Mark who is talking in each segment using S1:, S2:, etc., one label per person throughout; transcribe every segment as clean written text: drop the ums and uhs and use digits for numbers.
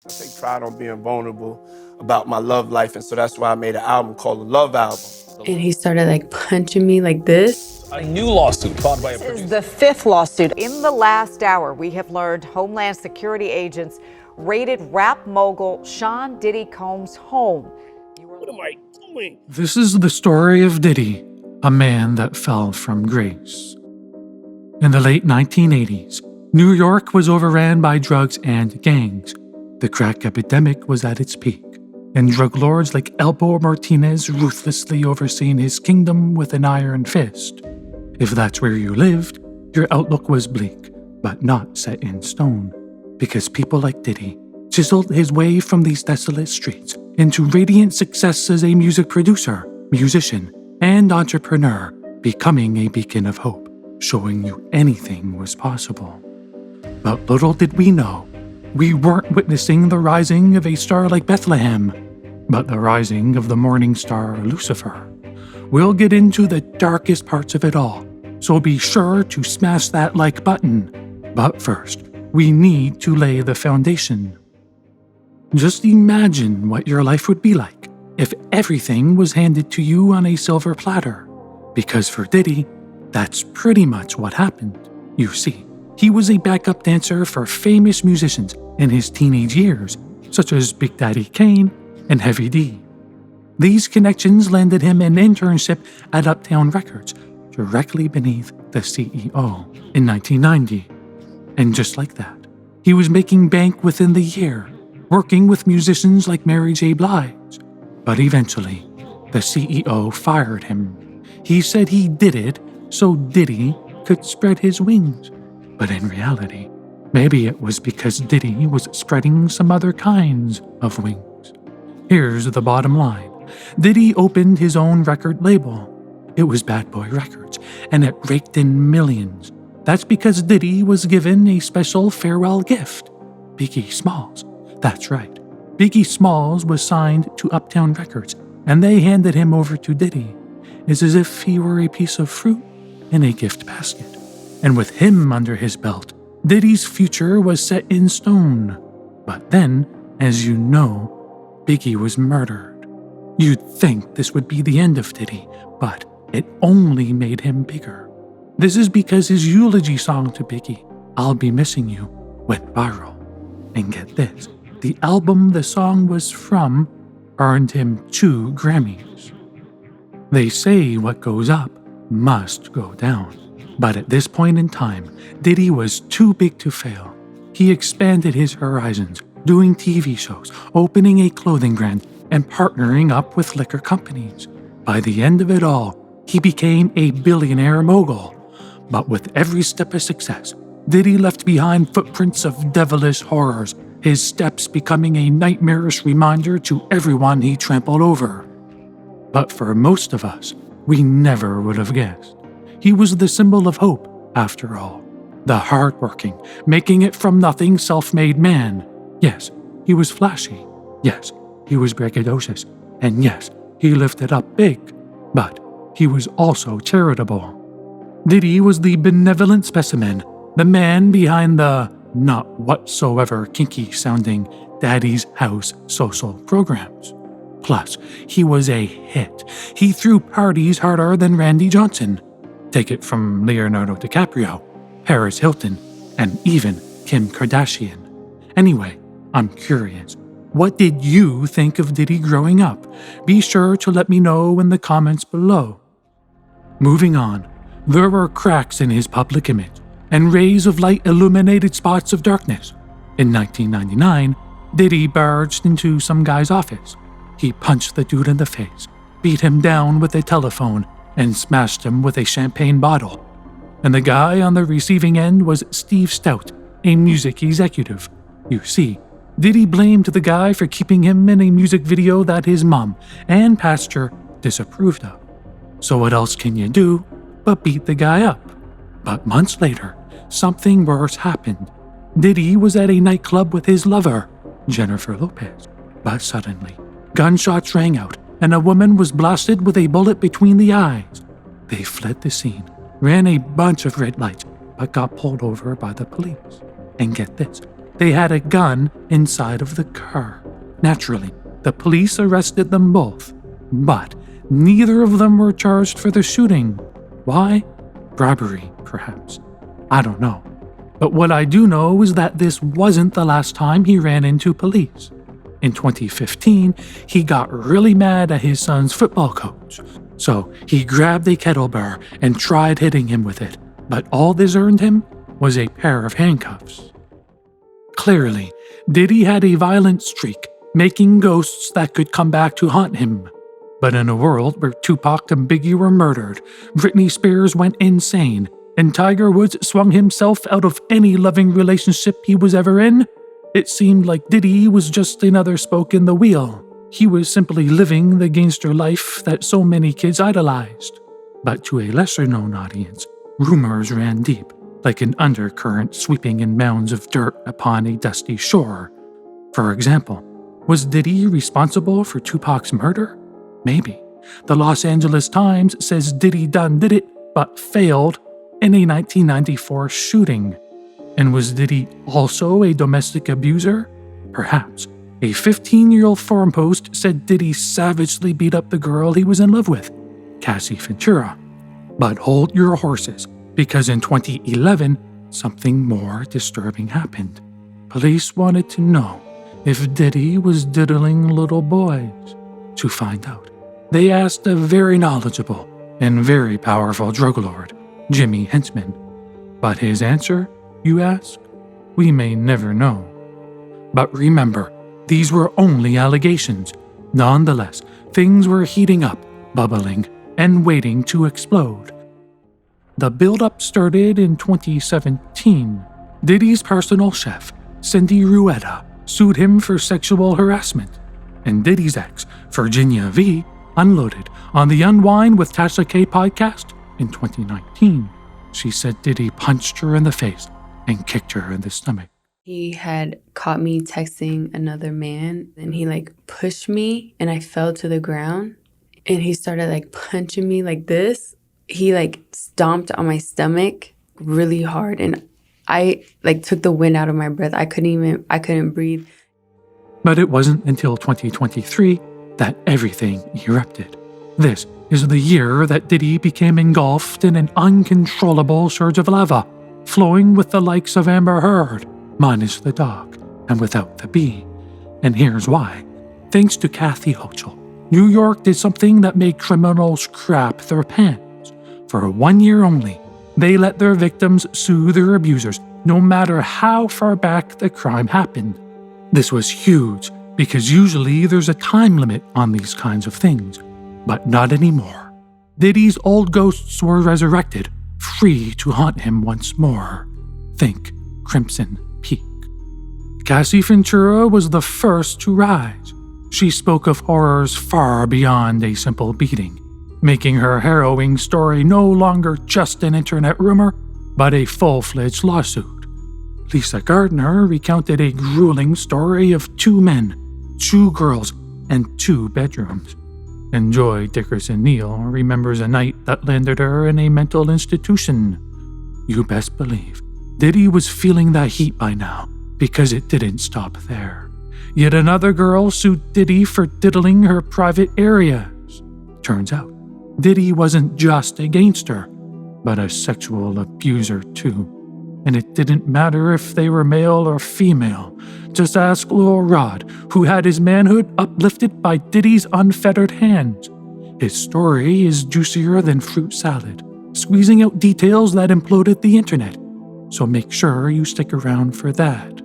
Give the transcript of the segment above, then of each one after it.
S1: I take pride on being vulnerable about my love life, and so that's why I made an album called The Love Album.
S2: And he started like punching me like this.
S3: A new lawsuit filed by a producer.
S4: This is the fifth lawsuit. In the last hour, we have learned Homeland Security agents raided rap mogul Sean Diddy Combs' home.
S1: What am I doing?
S5: This is the story of Diddy, a man that fell from grace. In the late 1980s, New York was overran by drugs and gangs. The crack epidemic was at its peak, and drug lords like Elpo Martinez ruthlessly overseen his kingdom with an iron fist. If that's where you lived, your outlook was bleak, but not set in stone, because people like Diddy chiseled his way from these desolate streets into radiant success as a music producer, musician, and entrepreneur, becoming a beacon of hope, showing you anything was possible. But little did we know, we weren't witnessing the rising of a star like Bethlehem, but the rising of the morning star Lucifer. We'll get into the darkest parts of it all, so be sure to smash that like button. But first, we need to lay the foundation. Just imagine what your life would be like if everything was handed to you on a silver platter. Because for Diddy, that's pretty much what happened. You see, he was a backup dancer for famous musicians in his teenage years, such as Big Daddy Kane and Heavy D. These connections landed him an internship at Uptown Records, directly beneath the CEO, in 1990. And just like that, he was making bank within the year, working with musicians like Mary J. Blige. But eventually, the CEO fired him. He said he did it so Diddy could spread his wings. But in reality, maybe it was because Diddy was spreading some other kinds of wings. Here's the bottom line. Diddy opened his own record label. It was Bad Boy Records, and it raked in millions. That's because Diddy was given a special farewell gift. Biggie Smalls. That's right. Biggie Smalls was signed to Uptown Records, and they handed him over to Diddy. It's as if he were a piece of fruit in a gift basket. And with him under his belt, Diddy's future was set in stone. But then, as you know, Biggie was murdered. You'd think this would be the end of Diddy, but it only made him bigger. This is because his eulogy song to Biggie, I'll Be Missing You, went viral. And get this, the album the song was from earned him 2 Grammys. They say what goes up must go down. But at this point in time, Diddy was too big to fail. He expanded his horizons, doing TV shows, opening a clothing brand, and partnering up with liquor companies. By the end of it all, he became a billionaire mogul. But with every step of success, Diddy left behind footprints of devilish horrors, his steps becoming a nightmarish reminder to everyone he trampled over. But for most of us, we never would have guessed. He was the symbol of hope, after all. The hardworking, making it from nothing self-made man. Yes, he was flashy. Yes, he was braggadocious. And yes, he lifted up big. But he was also charitable. Diddy was the benevolent specimen, the man behind the not whatsoever kinky-sounding Daddy's House social programs. Plus, he was a hit. He threw parties harder than Randy Johnson. Take it from Leonardo DiCaprio, Paris Hilton, and even Kim Kardashian. Anyway, I'm curious. What did you think of Diddy growing up? Be sure to let me know in the comments below. Moving on, there were cracks in his public image, and rays of light illuminated spots of darkness. In 1999, Diddy barged into some guy's office. He punched the dude in the face, beat him down with a telephone, and smashed him with a champagne bottle. And the guy on the receiving end was Steve Stout, a music executive. You see, Diddy blamed the guy for keeping him in a music video that his mom and pastor disapproved of. So what else can you do but beat the guy up? But months later, something worse happened. Diddy was at a nightclub with his lover, Jennifer Lopez. But suddenly, gunshots rang out, and a woman was blasted with a bullet between the eyes. They fled the scene, ran a bunch of red lights, but got pulled over by the police. And get this, they had a gun inside of the car. Naturally, the police arrested them both, but neither of them were charged for the shooting. Why? Robbery, perhaps. I don't know. But what I do know is that this wasn't the last time he ran into police. In 2015, he got really mad at his son's football coach. So he grabbed a kettlebell and tried hitting him with it, but all this earned him was a pair of handcuffs. Clearly, Diddy had a violent streak, making ghosts that could come back to haunt him. But in a world where Tupac and Biggie were murdered, Britney Spears went insane, and Tiger Woods swung himself out of any loving relationship he was ever in, it seemed like Diddy was just another spoke in the wheel. He was simply living the gangster life that so many kids idolized. But to a lesser-known audience, rumors ran deep, like an undercurrent sweeping in mounds of dirt upon a dusty shore. For example, was Diddy responsible for Tupac's murder? Maybe. The Los Angeles Times says Diddy done did it, but failed in a 1994 shooting. And was Diddy also a domestic abuser? Perhaps. A 15-year-old forum post said Diddy savagely beat up the girl he was in love with, Cassie Ventura. But hold your horses, because in 2011, something more disturbing happened. Police wanted to know if Diddy was diddling little boys. To find out, they asked a very knowledgeable and very powerful drug lord, Jimmy Henchman. But his answer, you ask? We may never know. But remember, these were only allegations. Nonetheless, things were heating up, bubbling, and waiting to explode. The build-up started in 2017. Diddy's personal chef, Cindy Rueda, sued him for sexual harassment, and Diddy's ex, Virginia V, unloaded on the Unwind with Tasha K podcast in 2019. She said Diddy punched her in the face and kicked her in the stomach.
S2: He had caught me texting another man, and he pushed me, and I fell to the ground, and he started punching me like this. He stomped on my stomach really hard, and I took the wind out of my breath. I couldn't breathe.
S5: But it wasn't until 2023 that everything erupted. This is the year that Diddy became engulfed in an uncontrollable surge of lava, flowing with the likes of Amber Heard, minus the dog, and without the bee. And here's why. Thanks to Kathy Hochul, New York did something that made criminals crap their pants. For 1 year only, they let their victims sue their abusers, no matter how far back the crime happened. This was huge, because usually there's a time limit on these kinds of things, but not anymore. Diddy's old ghosts were resurrected, free to haunt him once more. Think Crimson Peak. Cassie Ventura was the first to rise. She spoke of horrors far beyond a simple beating, making her harrowing story no longer just an internet rumor, but a full-fledged lawsuit. Lisa Gardner recounted a grueling story of 2 men, 2 girls, and 2 bedrooms. And Joi Dickerson-Neal remembers a night that landed her in a mental institution. You best believe Diddy was feeling that heat by now, because it didn't stop there. Yet another girl sued Diddy for diddling her private areas. Turns out, Diddy wasn't just a gangster, but a sexual abuser too. And it didn't matter if they were male or female. Just ask Lil Rod, who had his manhood uplifted by Diddy's unfettered hands. His story is juicier than fruit salad, squeezing out details that imploded the internet. So make sure you stick around for that.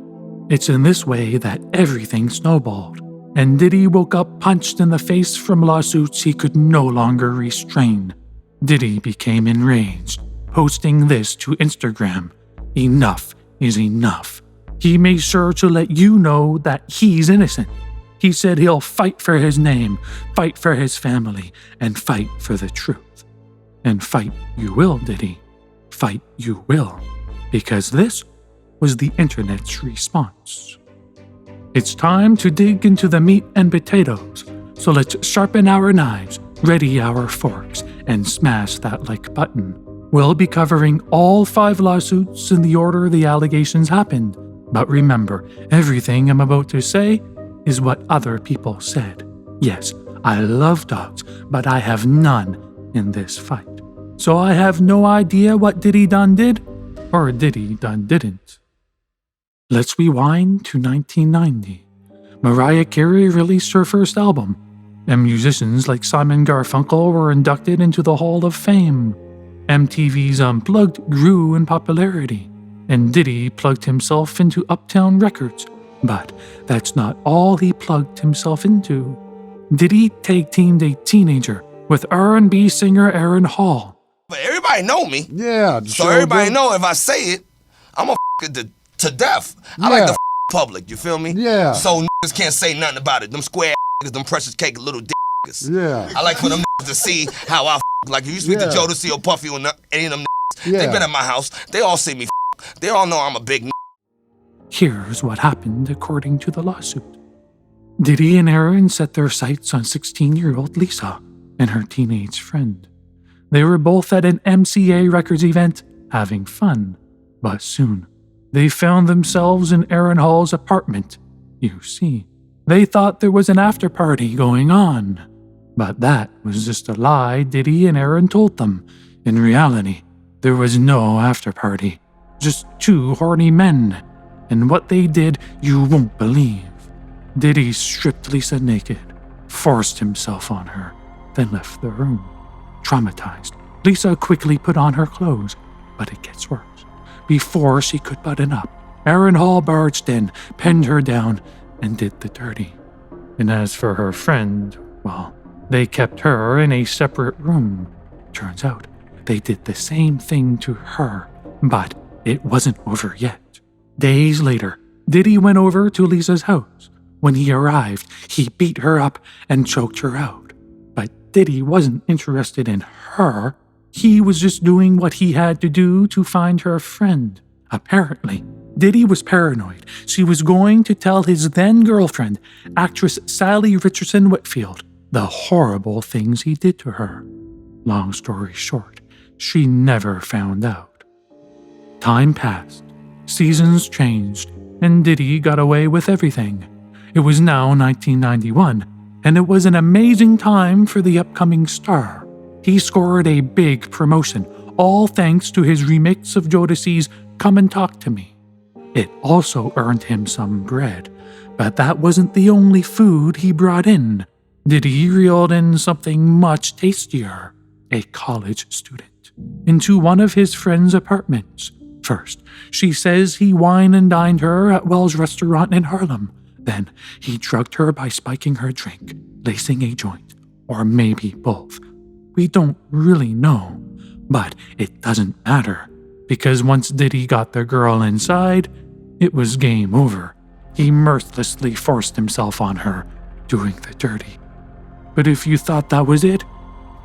S5: It's in this way that everything snowballed, and Diddy woke up punched in the face from lawsuits he could no longer restrain. Diddy became enraged, posting this to Instagram. Enough is enough. He made sure to let you know that he's innocent. He said he'll fight for his name, fight for his family, and fight for the truth. And fight you will, Diddy. Fight you will. Because this was the internet's response. It's time to dig into the meat and potatoes, so let's sharpen our knives, ready our forks, and smash that like button. We'll be covering all 5 lawsuits in the order the allegations happened, But remember, everything I'm about to say is what other people said. Yes, I love dogs, but I have none in this fight. So I have no idea what Diddy done did, or Diddy done didn't. Let's rewind to 1990. Mariah Carey released her first album, and musicians like Simon Garfunkel were inducted into the Hall of Fame. MTV's Unplugged grew in popularity, and Diddy plugged himself into Uptown Records. But that's not all he plugged himself into. Diddy tag-teamed a teenager with R&B singer Aaron Hall.
S6: But everybody know me.
S7: Yeah.
S6: So everybody know if I say it, I'm going to f*** it to death. I like the f*** public, you feel me?
S7: Yeah.
S6: So niggas can't say nothing about it. Them square niggas, them precious cake little niggas.
S7: Yeah.
S6: I like for them niggas to see how I f***. Like if you speak to Jodeci or Puffy or any of them niggas, they been at my house, they all see me f***. They all know I'm a big nigga.
S5: Here's what happened according to the lawsuit. Diddy and Aaron set their sights on 16-year-old Liza and her teenage friend. They were both at an MCA Records event having fun, but soon they found themselves in Aaron Hall's apartment. You see, they thought there was an after party going on, but that was just a lie Diddy and Aaron told them. In reality, there was no after party, just two horny men, and what they did you won't believe. Diddy stripped Liza naked, forced himself on her, then left the room. Traumatized, Liza quickly put on her clothes, but it gets worse. Before she could button up, Aaron Hall barged in, pinned her down, and did the dirty. And as for her friend, well, they kept her in a separate room. Turns out, they did the same thing to her, but it wasn't over yet. Days later, Diddy went over to Lisa's house. When he arrived, he beat her up and choked her out. But Diddy wasn't interested in her. He was just doing what he had to do to find her friend. Apparently, Diddy was paranoid. She was going to tell his then-girlfriend, actress Sally Richardson Whitfield, the horrible things he did to her. Long story short, she never found out. Time passed, seasons changed, and Diddy got away with everything. It was now 1991, and it was an amazing time for the upcoming star. He scored a big promotion, all thanks to his remix of Jodeci's Come and Talk to Me. It also earned him some bread, but that wasn't the only food he brought in. Diddy reeled in something much tastier, a college student, into one of his friend's apartments. First, she says he wine and dined her at Wells Restaurant in Harlem. Then, he drugged her by spiking her drink, lacing a joint, or maybe both. We don't really know, but it doesn't matter, because once Diddy got the girl inside, it was game over. He mercilessly forced himself on her, doing the dirty. But if you thought that was it,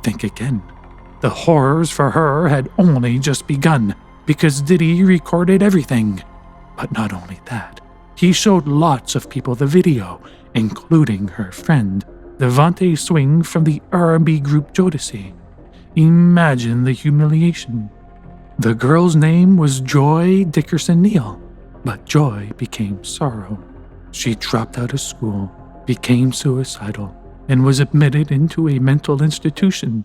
S5: think again. The horrors for her had only just begun, because Diddy recorded everything. But not only that, he showed lots of people the video, including her friend, Devontae Swing from the R&B group Jodeci. Imagine the humiliation. The girl's name was Joi Dickerson-Neal, but joy became sorrow. She dropped out of school, became suicidal, and was admitted into a mental institution.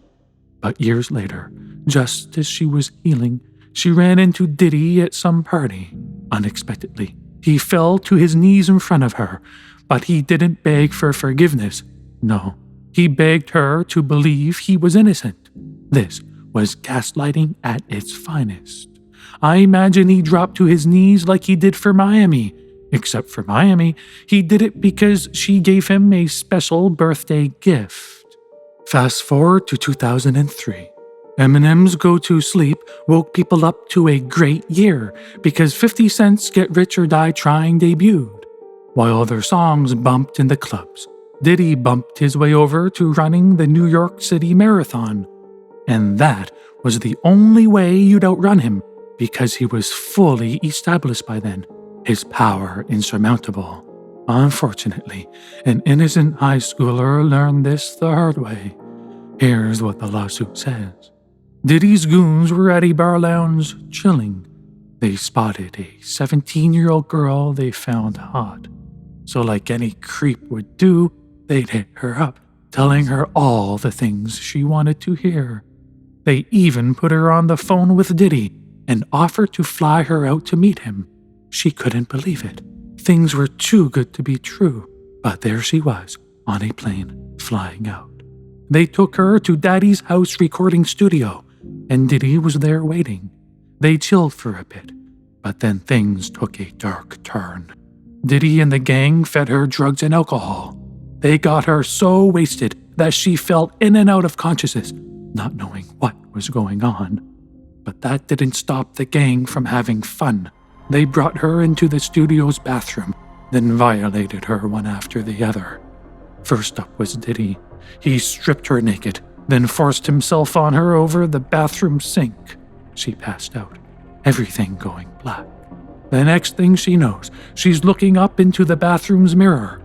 S5: But years later, just as she was healing, she ran into Diddy at some party. Unexpectedly, he fell to his knees in front of her, but he didn't beg for forgiveness. No, he begged her to believe he was innocent. This was gaslighting at its finest. I imagine he dropped to his knees like he did for Miami. Except for Miami, he did it because she gave him a special birthday gift. Fast forward to 2003. Eminem's Go to Sleep woke people up to a great year because 50 Cent's Get Rich or Die Trying debuted. While other songs bumped in the clubs, Diddy bumped his way over to running the New York City Marathon. And that was the only way you'd outrun him because he was fully established by then, his power insurmountable. Unfortunately, an innocent high schooler learned this the hard way. Here's what the lawsuit says. Diddy's goons were at a bar lounge chilling. They spotted a 17-year-old girl they found hot. So like any creep would do, they'd hit her up, telling her all the things she wanted to hear. They even put her on the phone with Diddy and offered to fly her out to meet him. She couldn't believe it. Things were too good to be true. But there she was, on a plane, flying out. They took her to Daddy's house recording studio, and Diddy was there waiting. They chilled for a bit, but then things took a dark turn. Diddy and the gang fed her drugs and alcohol. They got her so wasted that she fell in and out of consciousness, not knowing what was going on. But that didn't stop the gang from having fun. They brought her into the studio's bathroom, then violated her one after the other. First up was Diddy. He stripped her naked, then forced himself on her over the bathroom sink. She passed out, everything going black. The next thing she knows, she's looking up into the bathroom's mirror.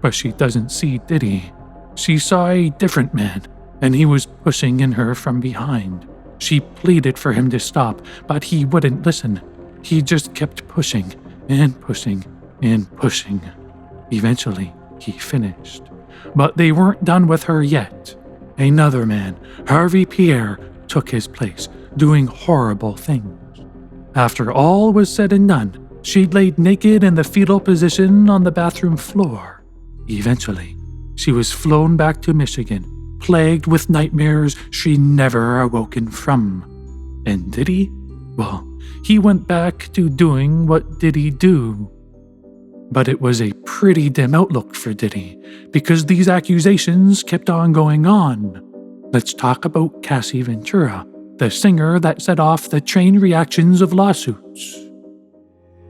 S5: But she doesn't see Diddy. She saw a different man, and he was pushing in her from behind. She pleaded for him to stop, but he wouldn't listen. He just kept pushing and pushing and pushing. Eventually, he finished. But they weren't done with her yet. Another man, Harvey Pierre, took his place, doing horrible things. After all was said and done, she laid naked in the fetal position on the bathroom floor. Eventually, she was flown back to Michigan, plagued with nightmares she never awoken from. And Diddy? Well, he went back to doing what Diddy do. But it was a pretty dim outlook for Diddy, because these accusations kept on going on. Let's talk about Cassie Ventura, the singer that set off the chain reactions of lawsuits.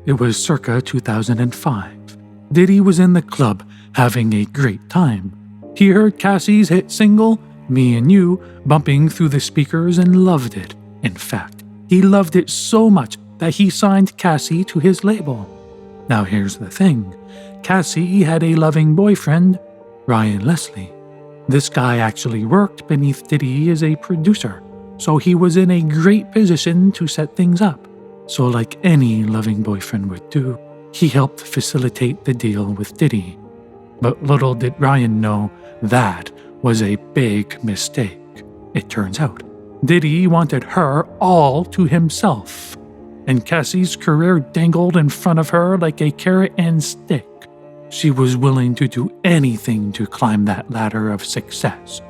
S5: It was circa 2005. Diddy was in the club having a great time. He heard Cassie's hit single, Me and You, bumping through the speakers and loved it. In fact, he loved it so much that he signed Cassie to his label. Now here's the thing. Cassie had a loving boyfriend, Ryan Leslie. This guy actually worked beneath Diddy as a producer, so he was in a great position to set things up. So like any loving boyfriend would do, he helped facilitate the deal with Diddy. But little did Ryan know that was a big mistake. It turns out, Diddy wanted her all to himself, and Cassie's career dangled in front of her like a carrot and stick. She was willing to do anything to climb that ladder of success.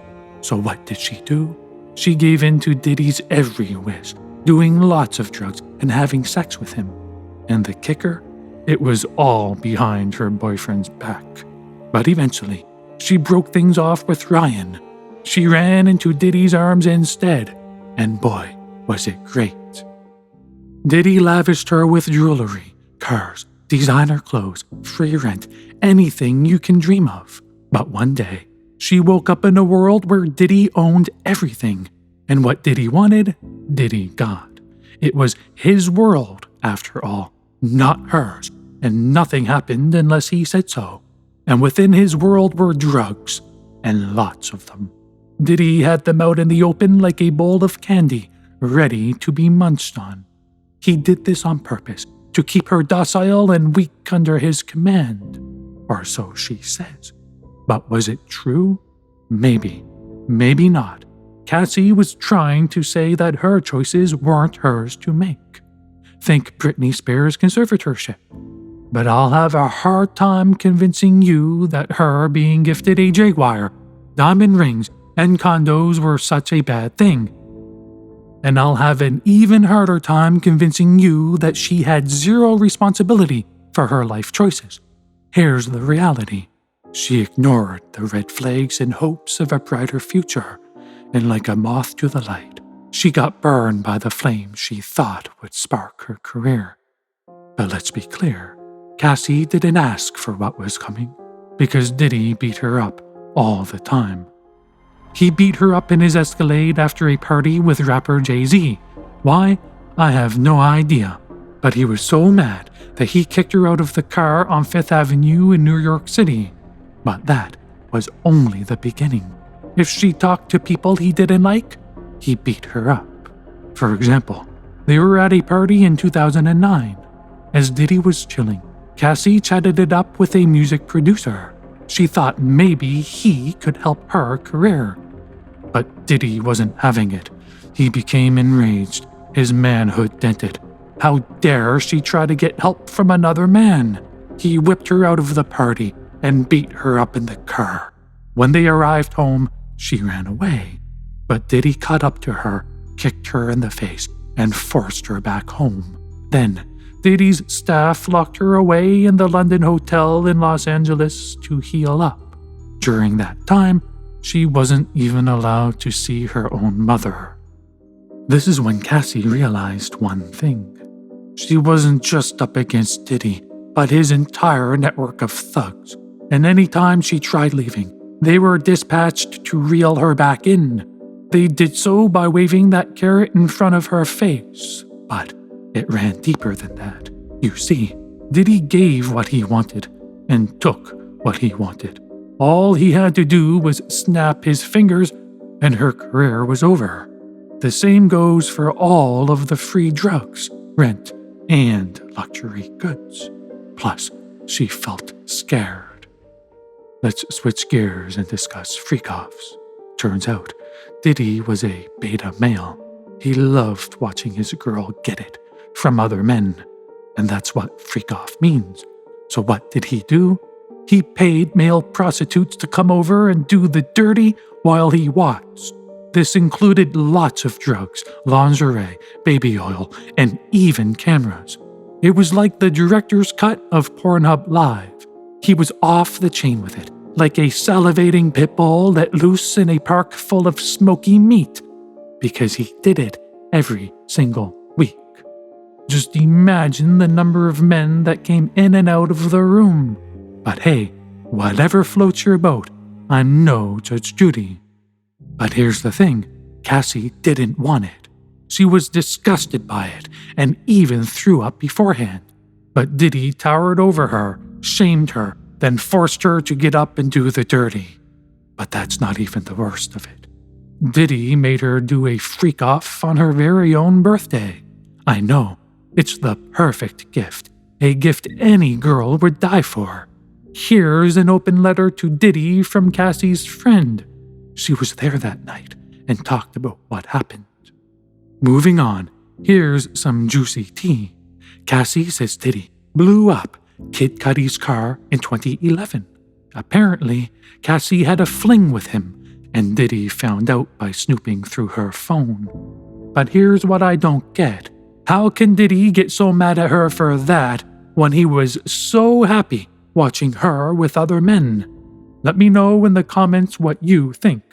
S5: So what did she do? She gave in to Diddy's every wish, doing lots of drugs and having sex with him. And the kicker? It was all behind her boyfriend's back. But eventually, she broke things off with Ryan. She ran into Diddy's arms instead, and boy, was it great. Diddy lavished her with jewelry, cars, designer clothes, free rent, anything you can dream of. But one day, she woke up in a world where Diddy owned everything, and what Diddy wanted, Diddy got. It was his world, after all, not hers, and nothing happened unless he said so. And within his world were drugs, and lots of them. Diddy had them out in the open like a bowl of candy, ready to be munched on. He did this on purpose, to keep her docile and weak under his command. Or so she says. But was it true? Maybe. Maybe not. Cassie was trying to say that her choices weren't hers to make. Think Britney Spears' conservatorship. But I'll have a hard time convincing you that her being gifted a Jaguar, diamond rings, and condos were such a bad thing. And I'll have an even harder time convincing you that she had zero responsibility for her life choices. Here's the reality. She ignored the red flags in hopes of a brighter future, and like a moth to the light, she got burned by the flame she thought would spark her career. But let's be clear, Cassie didn't ask for what was coming, because Diddy beat her up all the time. He beat her up in his Escalade after a party with rapper Jay-Z. Why? I have no idea. But he was so mad that he kicked her out of the car on 5th Avenue in New York City. But that was only the beginning. If she talked to people he didn't like, he beat her up. For example, They were at a party in 2009. As Diddy was chilling, Cassie chatted it up with a music producer. She thought maybe he could help her career. But Diddy wasn't having it. He became enraged, his manhood dented. How dare she try to get help from another man? He whipped her out of the party and beat her up in the car. When they arrived home, she ran away. But Diddy caught up to her, kicked her in the face, and forced her back home. Then, Diddy's staff locked her away in the London hotel in Los Angeles to heal up. During that time, she wasn't even allowed to see her own mother. This is when Cassie realized one thing. She wasn't just up against Diddy, but his entire network of thugs. And any time she tried leaving, they were dispatched to reel her back in. They did so by waving that carrot in front of her face. But it ran deeper than that. You see, Diddy gave what he wanted and took what he wanted. All he had to do was snap his fingers and her career was over. The same goes for all of the free drugs, rent, and luxury goods. Plus, she felt scared. Let's switch gears and discuss freak-offs. Turns out, Diddy was a beta male. He loved watching his girl get it from other men, and that's what freak-off means. So what did he do? He paid male prostitutes to come over and do the dirty while he watched. This included lots of drugs, lingerie, baby oil, and even cameras. It was like the director's cut of Pornhub Live. He was off the chain with it, like a salivating pit bull let loose in a park full of smoky meat, because he did it every single week. Just imagine the number of men that came in and out of the room. But hey, whatever floats your boat, I'm no Judge Judy. But here's the thing, Cassie didn't want it. She was disgusted by it and even threw up beforehand. But Diddy towered over her, shamed her, then forced her to get up and do the dirty. But that's not even the worst of it. Diddy made her do a freak-off on her very own birthday. I know, it's the perfect gift, a gift any girl would die for. Here's an open letter to Diddy from Cassie's friend. She was there that night and talked about what happened. Moving on, here's some juicy tea. Cassie says Diddy blew up Kid Cudi's car in 2011. Apparently, Cassie had a fling with him, and Diddy found out by snooping through her phone. But here's what I don't get. How can Diddy get so mad at her for that when he was so happy watching her with other men? Let me know in the comments what you think.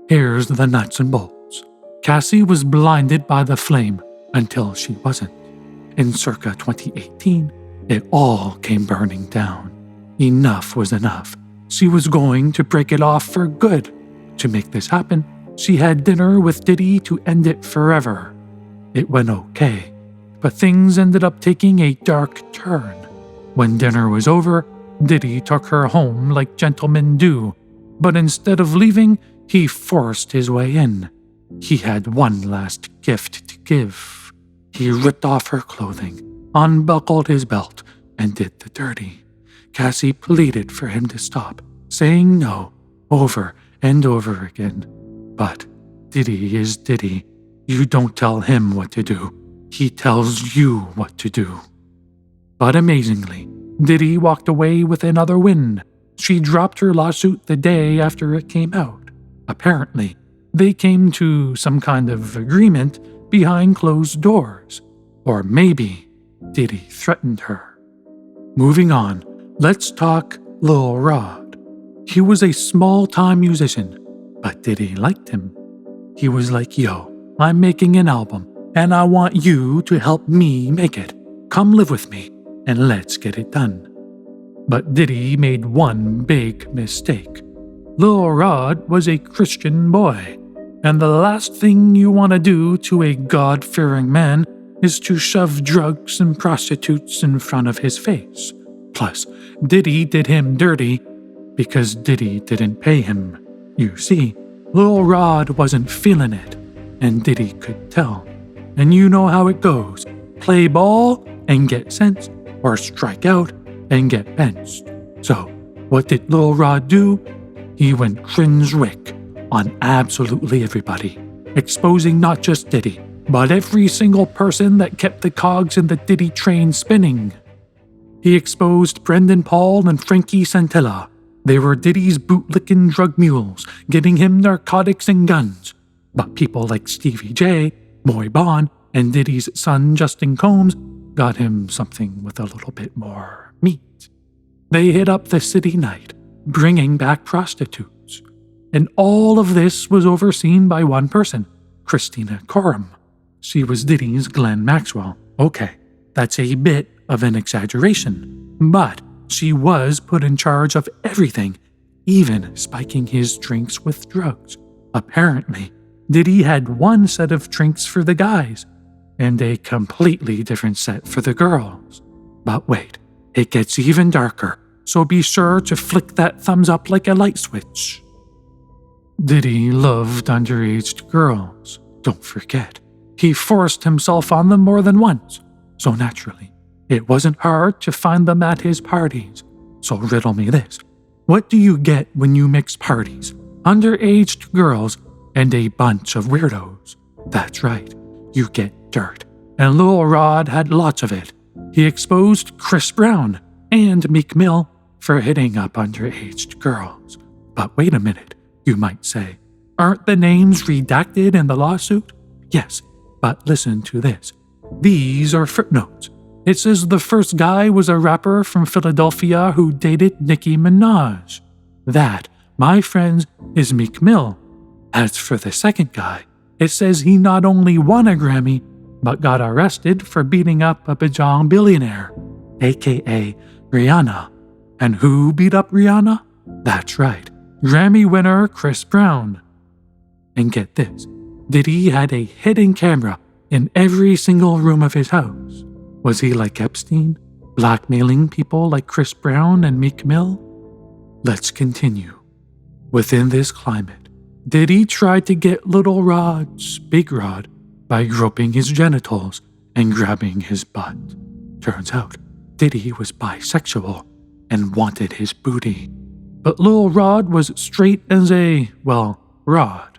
S5: Here's the nuts and bolts. Cassie was blinded by the flame until she wasn't. In circa 2018, it all came burning down. Enough was enough. She was going to break it off for good. To make this happen, she had dinner with Diddy to end it forever. It went okay, but things ended up taking a dark turn. When dinner was over, Diddy took her home like gentlemen do, but instead of leaving, he forced his way in. He had one last gift to give. He ripped off her clothing, unbuckled his belt, and did the dirty. Cassie pleaded for him to stop, saying no over and over again. But Diddy is Diddy. You don't tell him what to do. He tells you what to do. But amazingly, Diddy walked away with another win. She dropped her lawsuit the day after it came out. Apparently, they came to some kind of agreement behind closed doors. Or maybe Diddy threatened her. Moving on, let's talk Lil Rod. He was a small-time musician, but Diddy liked him. He was like, yo, I'm making an album, and I want you to help me make it. Come live with me, and let's get it done. But Diddy made one big mistake. Lil Rod was a Christian boy, and the last thing you want to do to a God-fearing man is to shove drugs and prostitutes in front of his face. Plus, Diddy did him dirty because Diddy didn't pay him. You see, Lil Rod wasn't feeling it, and Diddy could tell. And you know how it goes. Play ball and get sense, or strike out and get benched. So, what did Lil Rod do? He went cringe-wick on absolutely everybody, exposing not just Diddy, but every single person that kept the cogs in the Diddy train spinning. He exposed Brendan Paul and Frankie Santilla. They were Diddy's bootlicking drug mules, getting him narcotics and guns. But people like Stevie J, Moy Bond, and Diddy's son Justin Combs got him something with a little bit more meat. They hit up the city night, bringing back prostitutes. And all of this was overseen by one person, Christina Coram. She was Diddy's Glenn Maxwell. Okay, that's a bit of an exaggeration, but she was put in charge of everything, even spiking his drinks with drugs. Apparently, Diddy had one set of drinks for the guys, and a completely different set for the girls. But wait, it gets even darker, so be sure to flick that thumbs up like a light switch. Diddy loved underage girls, don't forget. He forced himself on them more than once, so naturally, it wasn't hard to find them at his parties. So riddle me this. What do you get when you mix parties? Underage girls and a bunch of weirdos. That's right, you get dirt. And Lil Rod had lots of it. He exposed Chris Brown and Meek Mill for hitting up underage girls. But wait a minute, you might say. Aren't the names redacted in the lawsuit? Yes, but listen to this. These are footnotes. It says the first guy was a rapper from Philadelphia who dated Nicki Minaj. That, my friends, is Meek Mill. As for the second guy, it says he not only won a Grammy, but got arrested for beating up a bajong billionaire, aka Rihanna. And who beat up Rihanna? That's right, Grammy winner Chris Brown. And get this, Diddy had a hidden camera in every single room of his house. Was he like Epstein, blackmailing people like Chris Brown and Meek Mill? Let's continue. Within this climate, Diddy tried to get Lil Rod's Big Rod by groping his genitals and grabbing his butt. Turns out, Diddy was bisexual and wanted his booty. But Lil Rod was straight as a, well, rod.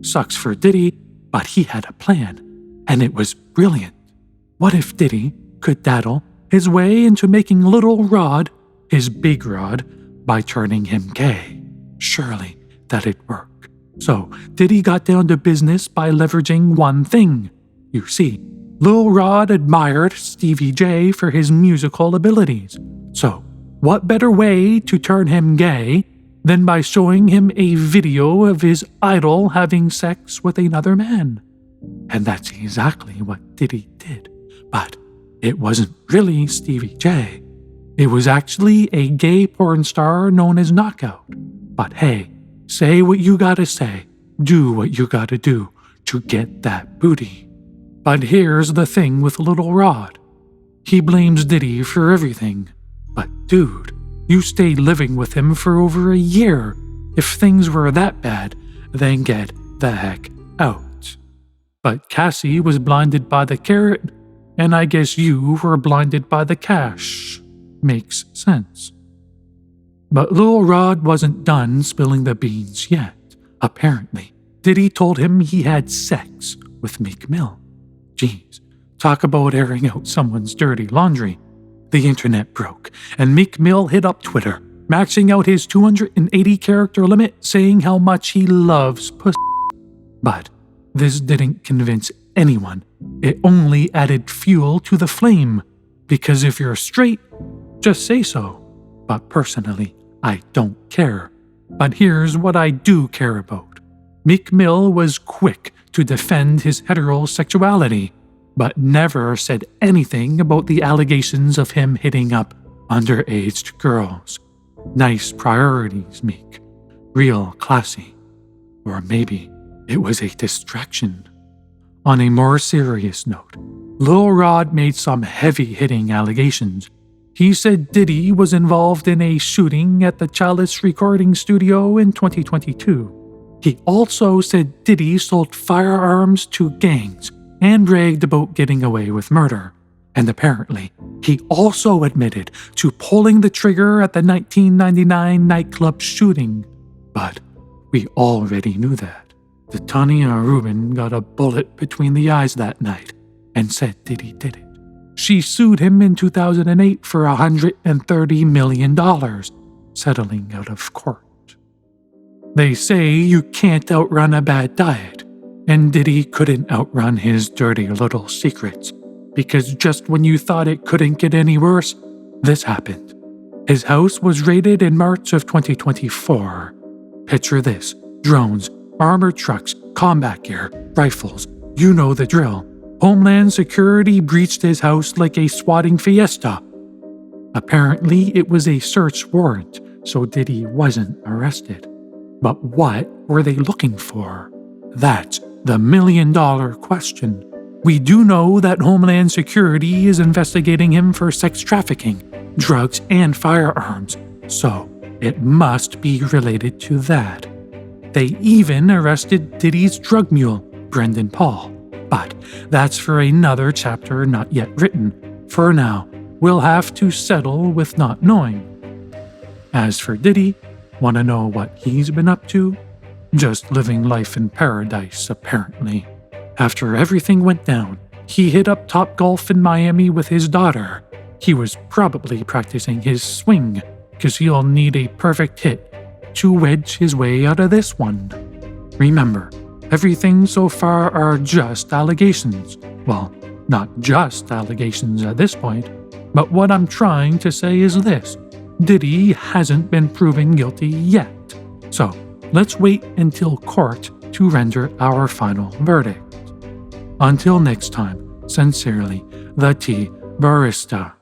S5: Sucks for Diddy, but he had a plan, and it was brilliant. What if Diddy could daddle his way into making Lil Rod his Big Rod by turning him gay? Surely that'd work. So Diddy got down to business by leveraging one thing. You see, Lil Rod admired Stevie J for his musical abilities. So what better way to turn him gay than by showing him a video of his idol having sex with another man? And that's exactly what Diddy did. But it wasn't really Stevie J. It was actually a gay porn star known as Knockout. But hey, say what you gotta say, do what you gotta do to get that booty. But here's the thing with Lil Rod. He blames Diddy for everything. But dude, you stayed living with him for over a year. If things were that bad, then get the heck out. But Cassie was blinded by the carrot, and I guess you were blinded by the cash. Makes sense. But Lil Rod wasn't done spilling the beans yet. Apparently, Diddy told him he had sex with Meek Mill. Jeez, talk about airing out someone's dirty laundry. The internet broke, and Meek Mill hit up Twitter, maxing out his 280-character limit, saying how much he loves pussy. But this didn't convince anyone. It only added fuel to the flame. Because if you're straight, just say so. But personally, I don't care. But here's what I do care about. Meek Mill was quick to defend his heterosexuality, but never said anything about the allegations of him hitting up underage girls. Nice priorities, Meek. Real classy. Or maybe it was a distraction. On a more serious note, Lil Rod made some heavy-hitting allegations. He said Diddy was involved in a shooting at the Chalice recording studio in 2022. He also said Diddy sold firearms to gangs and bragged about getting away with murder. And apparently, he also admitted to pulling the trigger at the 1999 nightclub shooting. But we already knew that. The Tanya Rubin got a bullet between the eyes that night and said Diddy did it. She sued him in 2008 for $130 million, settling out of court. They say you can't outrun a bad diet, and Diddy couldn't outrun his dirty little secrets, because just when you thought it couldn't get any worse, this happened. His house was raided in March of 2024. Picture this: drones, armored trucks, combat gear, rifles, you know the drill. Homeland Security breached his house like a swatting fiesta. Apparently, it was a search warrant, so Diddy wasn't arrested. But what were they looking for? That's the million-dollar question. We do know that Homeland Security is investigating him for sex trafficking, drugs, and firearms, so it must be related to that. They even arrested Diddy's drug mule, Brendan Paul. But that's for another chapter not yet written. For now, we'll have to settle with not knowing. As for Diddy, want to know what he's been up to? Just living life in paradise, apparently. After everything went down, he hit up Topgolf in Miami with his daughter. He was probably practicing his swing, because he'll need a perfect hit to wedge his way out of this one. Remember, everything so far are just allegations. Well, not just allegations at this point, but what I'm trying to say is this: Diddy hasn't been proven guilty yet. So, let's wait until court to render our final verdict. Until next time, sincerely, the Tea Barista.